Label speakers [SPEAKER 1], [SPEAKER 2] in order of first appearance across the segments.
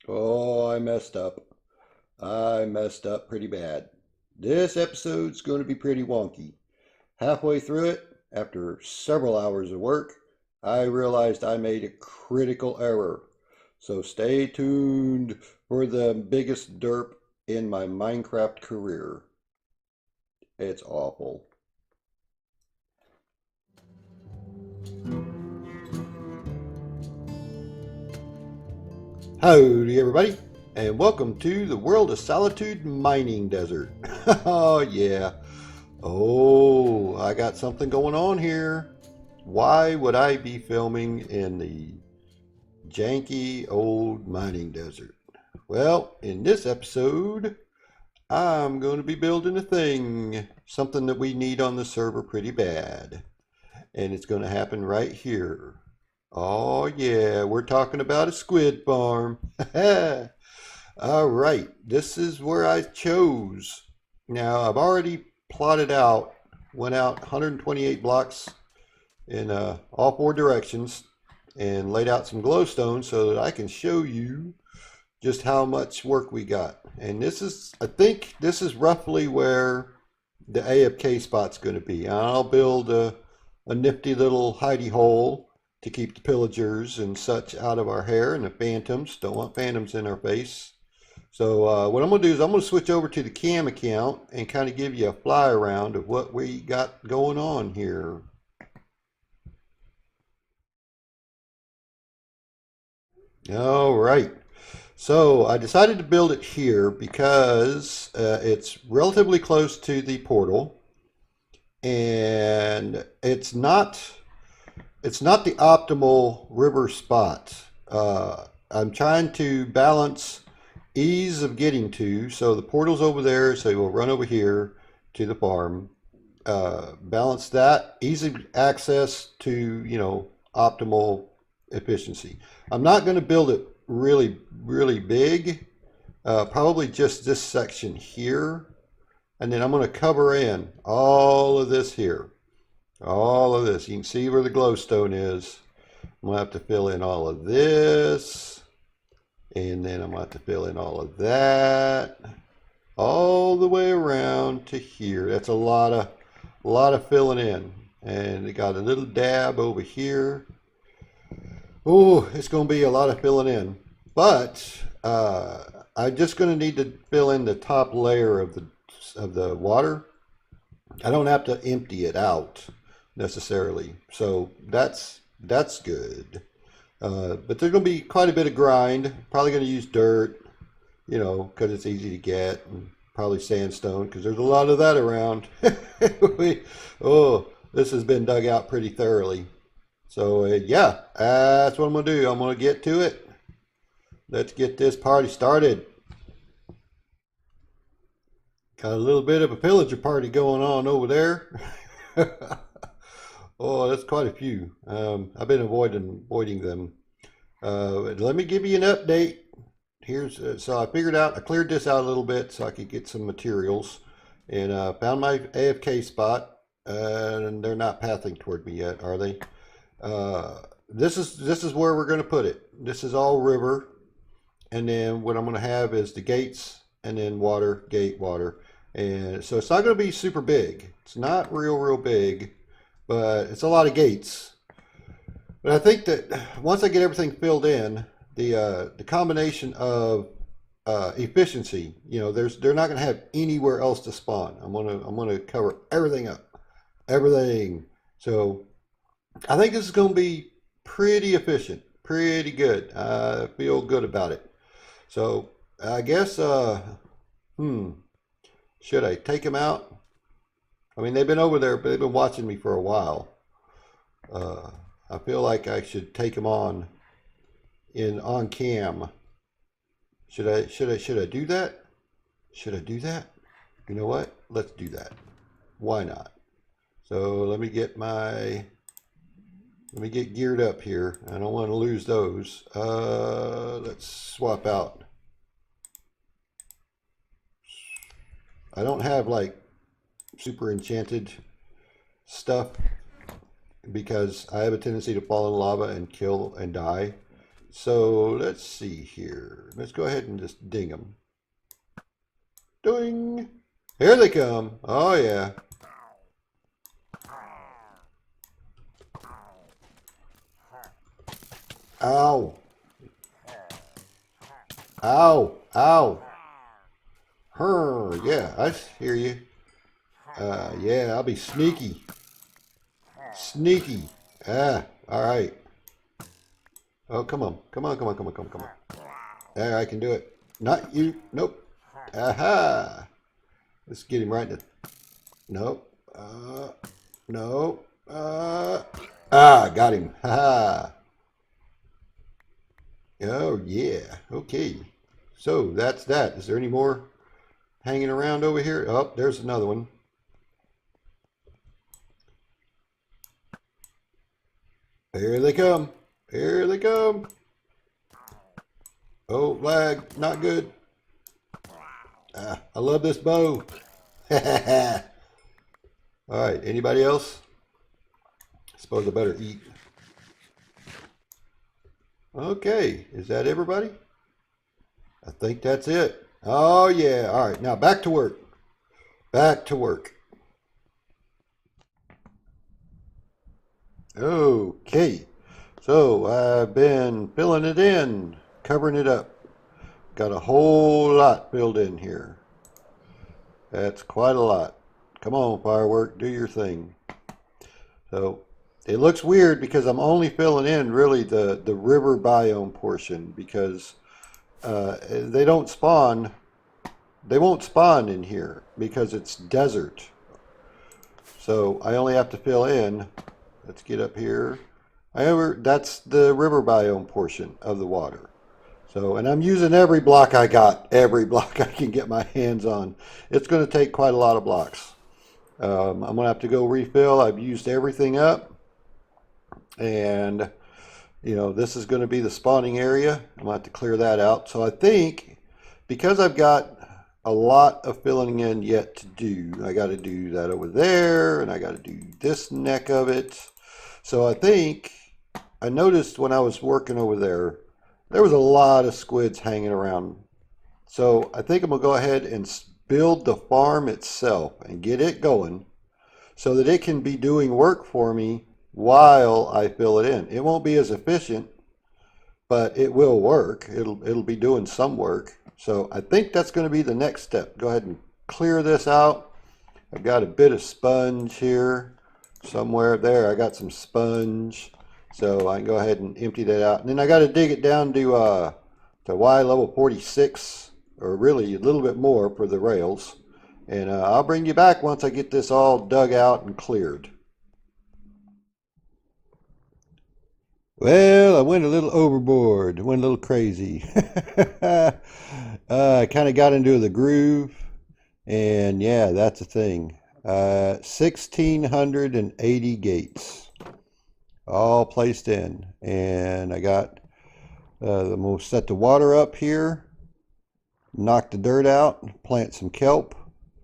[SPEAKER 1] Oh, I messed up. I messed up pretty bad. This episode's going to be pretty wonky. Halfway through it, after several hours of work, I realized I made a critical error. So stay tuned for the biggest derp in my Minecraft career. It's awful. Howdy, everybody, and welcome to the World of Solitude Mining Desert. Oh, yeah. Oh, I got something going on here. Why would I be filming in the janky old mining desert? Well, in this episode, I'm going to be building a thing, something that we need on the server pretty bad. And it's going to happen right here. Oh, yeah, we're talking about a squid farm. All right, this is where I chose. Now, I've already plotted out, went out 128 blocks in all four directions and laid out some glowstone so that I can show you just how much work we got. And this is, I think this is roughly where the AFK spot's going to be. I'll build a nifty little hidey hole to keep the pillagers and such out of our hair, and the phantoms. Don't want phantoms in our face. So what I'm going to do is I'm going to switch over to the cam account and kind of give you a fly around of what we got going on here. All right. So I decided to build it here because it's relatively close to the portal, and it's not the optimal river spot. I'm trying to balance ease of getting to, so the portal's over there, so we'll run over here to the farm. Balance that, easy access to, optimal efficiency. I'm not going to build it really, really big. Probably just this section here. And then I'm going to cover in all of this here. All of this. You can see where the glowstone is. I'm going to have to fill in all of this. And then I'm going to have to fill in all of that. All the way around to here. That's a lot of filling in. And it got a little dab over here. Oh, it's going to be a lot of filling in. But I'm just going to need to fill in the top layer of the water. I don't have to empty it out necessarily. So that's good. But there's going to be quite a bit of grind. Probably going to use dirt, because it's easy to get, and probably sandstone because there's a lot of that around. This has been dug out pretty thoroughly. So yeah, that's what I'm going to do. I'm going to get to it. Let's get this party started. Got a little bit of a pillager party going on over there. Oh, that's quite a few. I've been avoiding them. Let me give you an update. So I cleared this out a little bit so I could get some materials, and found my AFK spot. And they're not pathing toward me yet, are they? This is where we're going to put it. This is all river, and then what I'm going to have is the gates, and then water, gate, water, and so it's not going to be super big. It's not real big, but it's a lot of gates. But I think that once I get everything filled in, the combination of efficiency, they're not going to have anywhere else to spawn. I'm gonna cover everything up, everything. So I think this is going to be pretty efficient, pretty good. I feel good about it. So I guess, should I take them out? I mean, they've been over there, but they've been watching me for a while. I feel like I should take them on cam. Should I do that? Should I do that? You know what? Let's do that. Why not? So let me get geared up here. I don't want to lose those. Let's swap out. I don't have like super enchanted stuff because I have a tendency to fall in lava and kill and die. So let's see here. Let's go ahead and just ding them. Doing. Here they come. Oh yeah. Ow. Ow. Ow. Yeah, I hear you. Yeah, I'll be sneaky. Sneaky. All right. Oh, come on. Come on, come on, come on, come on, come on. There, I can do it. Not you. Nope. Aha. Let's get him right in the... Nope. No. Got him. Ha. Oh, yeah. Okay. So, that's that. Is there any more hanging around over here? Oh, there's another one. Here they come. Here they come. Oh, lag. Not good. I love this bow. All right. Anybody else? I suppose I better eat. Okay. Is that everybody? I think that's it. Oh, yeah. All right. Now back to work. Back to work. Okay. So I've been filling it in, covering it up. Got a whole lot filled in here. That's quite a lot. Come on, firework, do your thing. So it looks weird because I'm only filling in really the river biome portion because they don't spawn. They won't spawn in here because it's desert. So I only have to fill in. Let's get up here. However, that's the river biome portion of the water. So, and I'm using every block I got, every block I can get my hands on. It's going to take quite a lot of blocks. I'm going to have to go refill. I've used everything up. And, you know, this is going to be the spawning area. I'm going to have to clear that out. So I think because I've got a lot of filling in yet to do, I got to do that over there, and I got to do this neck of it. So I think I noticed when I was working over there, there was a lot of squids hanging around. So I think I'm going to go ahead and build the farm itself and get it going so that it can be doing work for me while I fill it in. It won't be as efficient, but it will work. It'll be doing some work. So I think that's going to be the next step. Go ahead and clear this out. I've got a bit of sponge here somewhere there. I got some sponge. So I can go ahead and empty that out. And then I got to dig it down to Y level 46, or really a little bit more for the rails. And I'll bring you back once I get this all dug out and cleared. Well, I went a little overboard, went a little crazy. I kind of got into the groove, and yeah, that's the thing. 1,680 gates, all placed in, and I got we'll set the water up here, knock the dirt out, plant some kelp,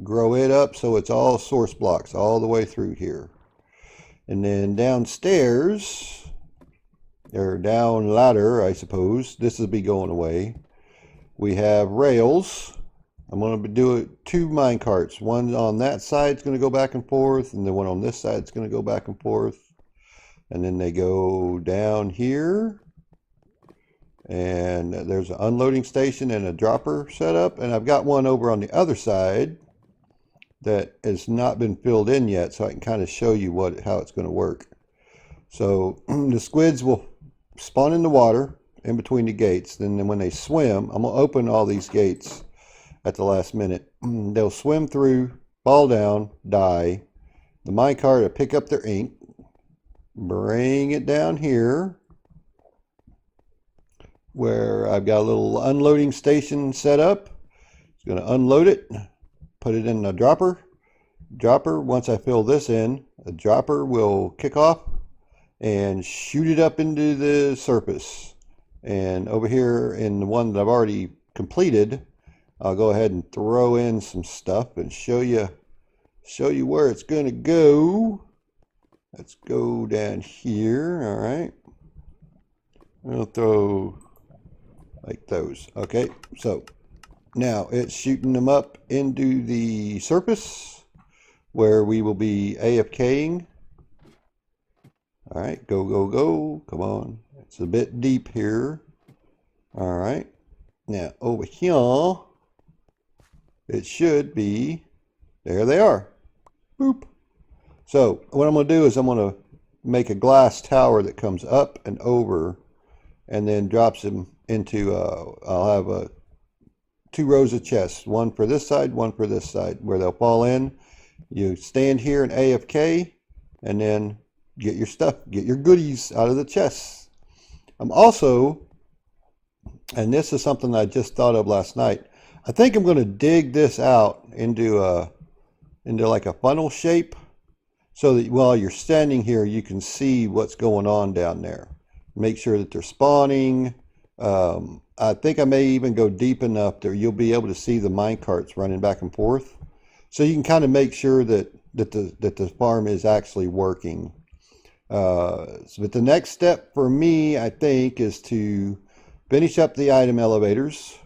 [SPEAKER 1] grow it up so it's all source blocks all the way through here. And then downstairs, or down ladder, I suppose, this will be going away. We have rails. I'm going to do 2 mine carts. One on that side is going to go back and forth, and the one on this side is going to go back and forth. And then they go down here, and there's an unloading station and a dropper set up. And I've got one over on the other side that has not been filled in yet, so I can kind of show you how it's going to work. So the squids will spawn in the water in between the gates. Then when they swim, I'm going to open all these gates at the last minute. They'll swim through, fall down, die. The minecart will pick up their ink, bring it down here where I've got a little unloading station set up. It's going to unload it, put it in a dropper. Once I fill this in, a dropper will kick off and shoot it up into the surface. And over here in the one that I've already completed, I'll go ahead and throw in some stuff and show you where it's going to go. Let's go down here. All right. We'll throw like those. Okay, so now it's shooting them up into the surface where we will be AFKing. All right, go, go, go. Come on. It's a bit deep here. All right. Now, over here, it should be, there they are. Boop. So, what I'm going to do is I'm going to make a glass tower that comes up and over and then drops them into, I'll have 2 rows of chests. One for this side, one for this side, where they'll fall in. You stand here in AFK and then get your stuff, get your goodies out of the chests. I'm also, and this is something I just thought of last night, I think I'm going to dig this out into like a funnel shape so that while you're standing here you can see what's going on down there. Make sure that they're spawning. I think I may even go deep enough that you'll be able to see the minecarts running back and forth, so you can kind of make sure that the farm is actually working. But the next step for me, I think, is to finish up the item elevators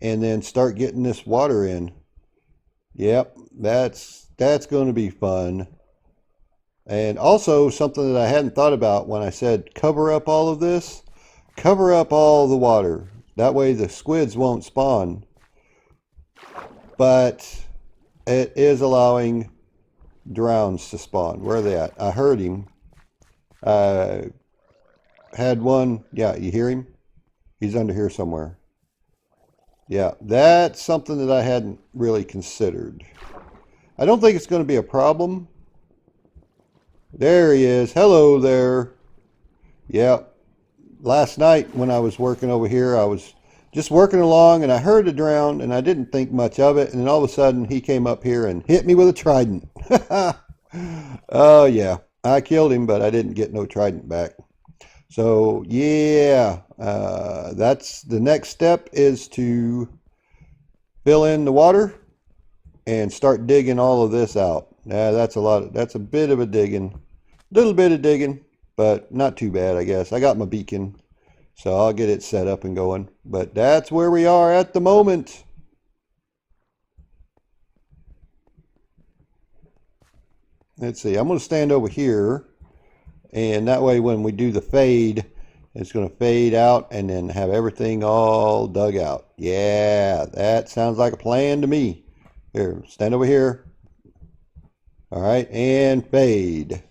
[SPEAKER 1] and then start getting this water in. Yep, that's going to be fun. And also something that I hadn't thought about when I said cover up all of this, cover up all the water. That way the squids won't spawn. But it is allowing drowns to spawn. Where are they at? I heard him. Had one. Yeah, you hear him? He's under here somewhere. Yeah, that's something that I hadn't really considered. I don't think it's going to be a problem. There he is. Hello there. Yeah. Last night when I was working over here, I was just working along and I heard a drown and I didn't think much of it. And then all of a sudden he came up here and hit me with a trident. Oh, yeah. I killed him, but I didn't get no trident back. So, yeah, that's the next step, is to fill in the water and start digging all of this out. That's a bit of a digging, little bit of digging, but not too bad, I guess. I got my beacon, so I'll get it set up and going. But that's where we are at the moment. Let's see, I'm going to stand over here, and that way when we do the fade, it's going to fade out and then have everything all dug out. Yeah, that sounds like a plan to me. Here, stand over here. All right, and fade.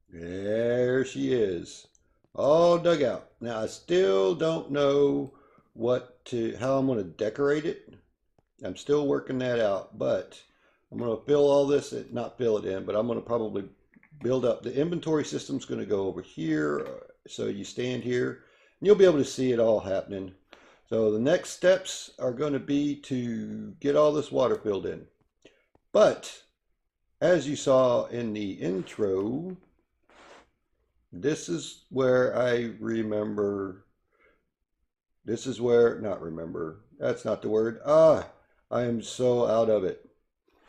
[SPEAKER 1] There she is, all dug out. Now I still don't know how I'm going to decorate it. I'm still working that out, but I'm going to fill all this, not fill it in, but I'm going to probably build up. The inventory system's going to go over here. So you stand here and you'll be able to see it all happening. So the next steps are going to be to get all this water filled in. But as you saw in the intro, this is where I remember. This is where, not remember, that's not the word. I am so out of it.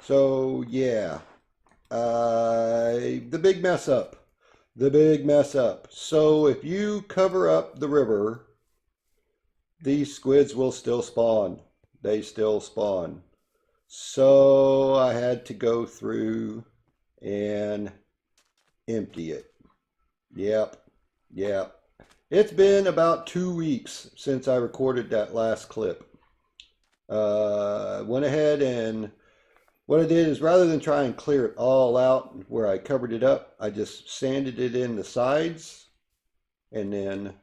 [SPEAKER 1] So yeah, the big mess up. The big mess up. So if you cover up the river, these squids will still spawn. They still spawn. So I had to go through and empty it. Yep. Yep. It's been about 2 weeks since I recorded that last clip. Went ahead and what I did is, rather than try and clear it all out where I covered it up, I just sanded it in the sides and then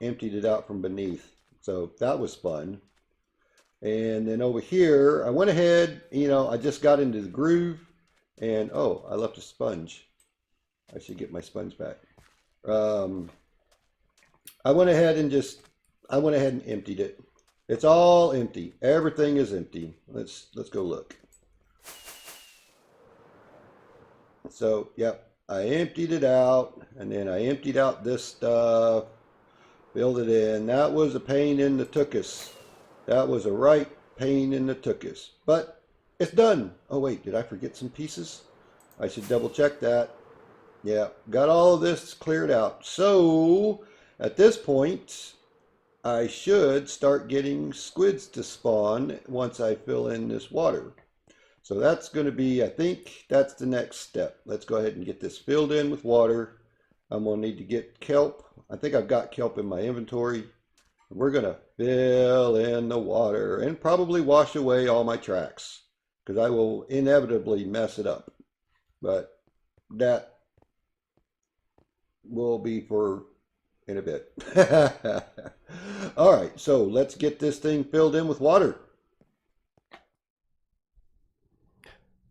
[SPEAKER 1] emptied it out from beneath. So that was fun. And then over here, I went ahead, I just got into the groove and, oh, I left a sponge. I should get my sponge back. I went ahead and emptied it. It's all empty. Everything is empty. Let's go look. So, yep, I emptied it out, and then I emptied out this stuff, filled it in. That was a pain in the tuchus. That was a right pain in the tuchus. But it's done. Oh, wait, did I forget some pieces? I should double check that. Yeah, got all of this cleared out. So at this point, I should start getting squids to spawn once I fill in this water. So that's going to be, I think that's the next step. Let's go ahead and get this filled in with water. I'm going to need to get kelp. I think I've got kelp in my inventory. We're going to fill in the water and probably wash away all my tracks because I will inevitably mess it up. But that will be for in a bit. All right, so let's get this thing filled in with water.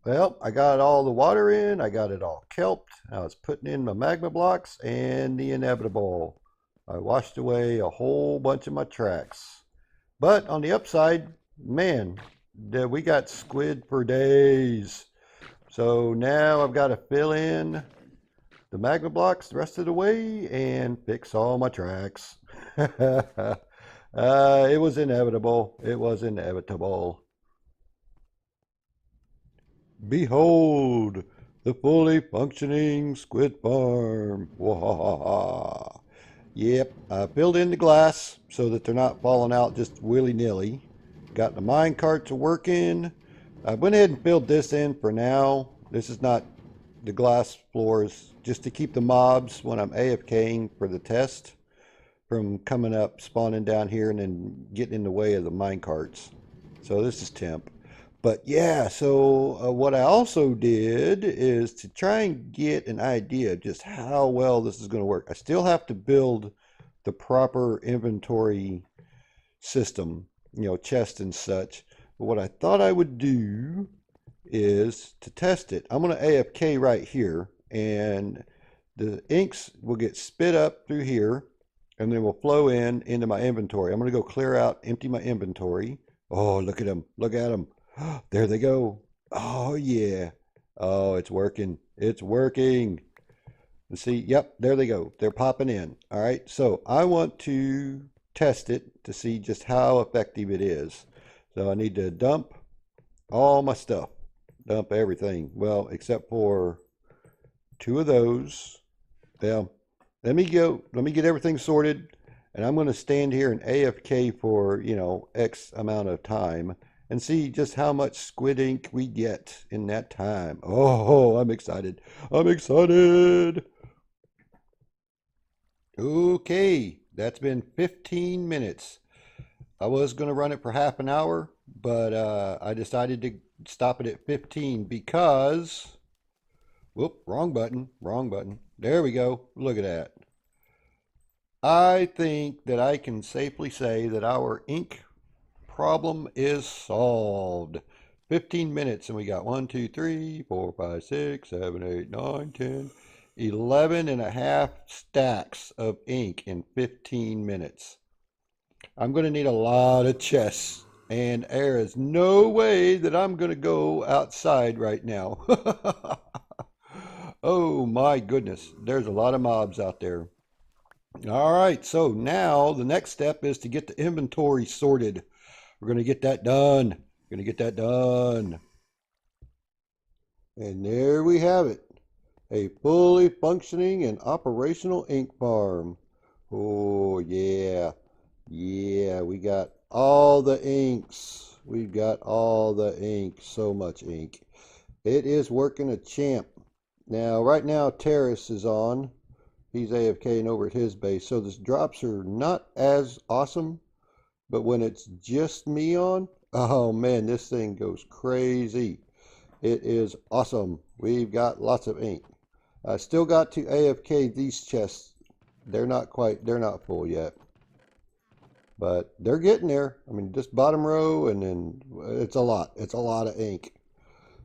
[SPEAKER 1] Well, I got all the water in, I got it all kelped. I was putting in my magma blocks and the inevitable. I washed away a whole bunch of my tracks. But on the upside, man, we got squid for days. So now I've got to fill in the magma blocks the rest of the way and fix all my tracks. It was inevitable. It was inevitable. Behold, the fully functioning squid farm. Wahaha. Yep, I filled in the glass so that they're not falling out just willy-nilly. Got the mine carts working. I went ahead and filled this in for now. This is not the glass floors, just to keep the mobs when I'm AFKing for the test from coming up, spawning down here, and then getting in the way of the mine carts. So this is temp. But yeah, so what I also did is to try and get an idea of just how well this is going to work. I still have to build the proper inventory system, chest and such. But what I thought I would do is to test it. I'm going to AFK right here, and the inks will get spit up through here, and then will flow into my inventory. I'm going to go clear out, empty my inventory. Oh, look at them. Look at them. There they go. Oh, yeah. Oh, it's working. It's working. And see, yep, there they go. They're popping in. All right. So I want to test it to see just how effective it is. So I need to dump all my stuff. Dump everything. Well, except for 2 of those. Well, let me get everything sorted. And I'm going to stand here and AFK for, X amount of time and see just how much squid ink we get in that time. Oh, I'm excited. I'm excited. Okay, that's been 15 minutes. I was going to run it for half an hour, but I decided to stop it at 15 because, whoop, wrong button, wrong button. There we go. Look at that. I think that I can safely say that our ink problem is solved. 15 minutes and we got 1, 2, 3, 4, 5, 6, 7, 8, 9, 10, 11 and a half stacks of ink in 15 minutes. I'm going to need a lot of chests, and there is no way that I'm going to go outside right now. Oh my goodness, there's a lot of mobs out there. All right, so now the next step is to get the inventory sorted. We're going to get that done. We're going to get that done. And there we have it. A fully functioning and operational ink farm. Oh, yeah. Yeah, we got all the inks. We've got all the ink. So much ink. It is working a champ. Now, right now, Terrace is on. He's AFKing over at his base. So the drops are not as awesome. But when it's just me on, oh man, this thing goes crazy. It is awesome. We've got lots of ink. I still got to AFK these chests. They're not full yet. But they're getting there. I mean, just bottom row, and then it's a lot. It's a lot of ink.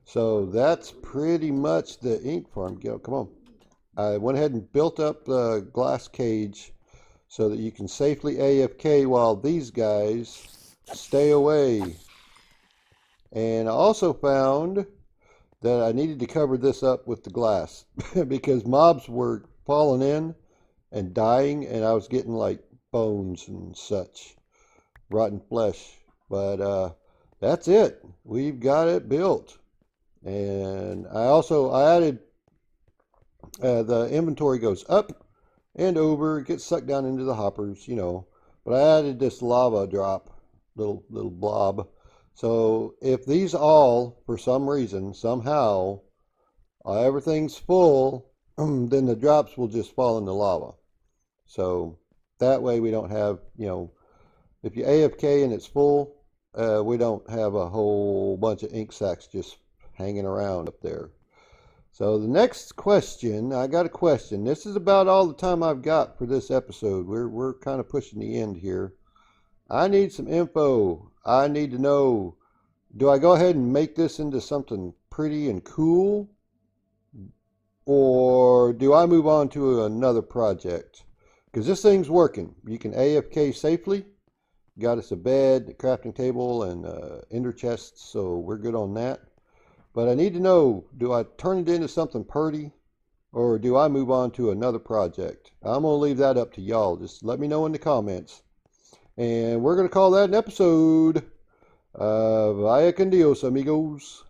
[SPEAKER 1] So that's pretty much the ink farm. Come on. I went ahead and built up the glass cage so that you can safely AFK while these guys stay away. And I also found that I needed to cover this up with the glass because mobs were falling in and dying, and I was getting like bones and such, rotten flesh. But that's it. We've got it built. And I added The inventory goes up and over, it gets sucked down into the hoppers, you know. But I added this lava drop, little blob. So if these all, for some reason, somehow, everything's full, then the drops will just fall in the lava. So that way we don't have, you know, if you AFK and it's full, we don't have a whole bunch of ink sacs just hanging around up there. So the next question, I got a question. This is about all the time I've got for this episode. We're kind of pushing the end here. I need some info. I need to know, do I go ahead and make this into something pretty and cool? Or do I move on to another project? Because this thing's working. You can AFK safely. Got us a bed, a crafting table, and ender chests, so we're good on that. But I need to know, do I turn it into something pretty, or do I move on to another project? I'm going to leave that up to y'all. Just let me know in the comments. And we're going to call that an episode. Vaya con Dios, amigos.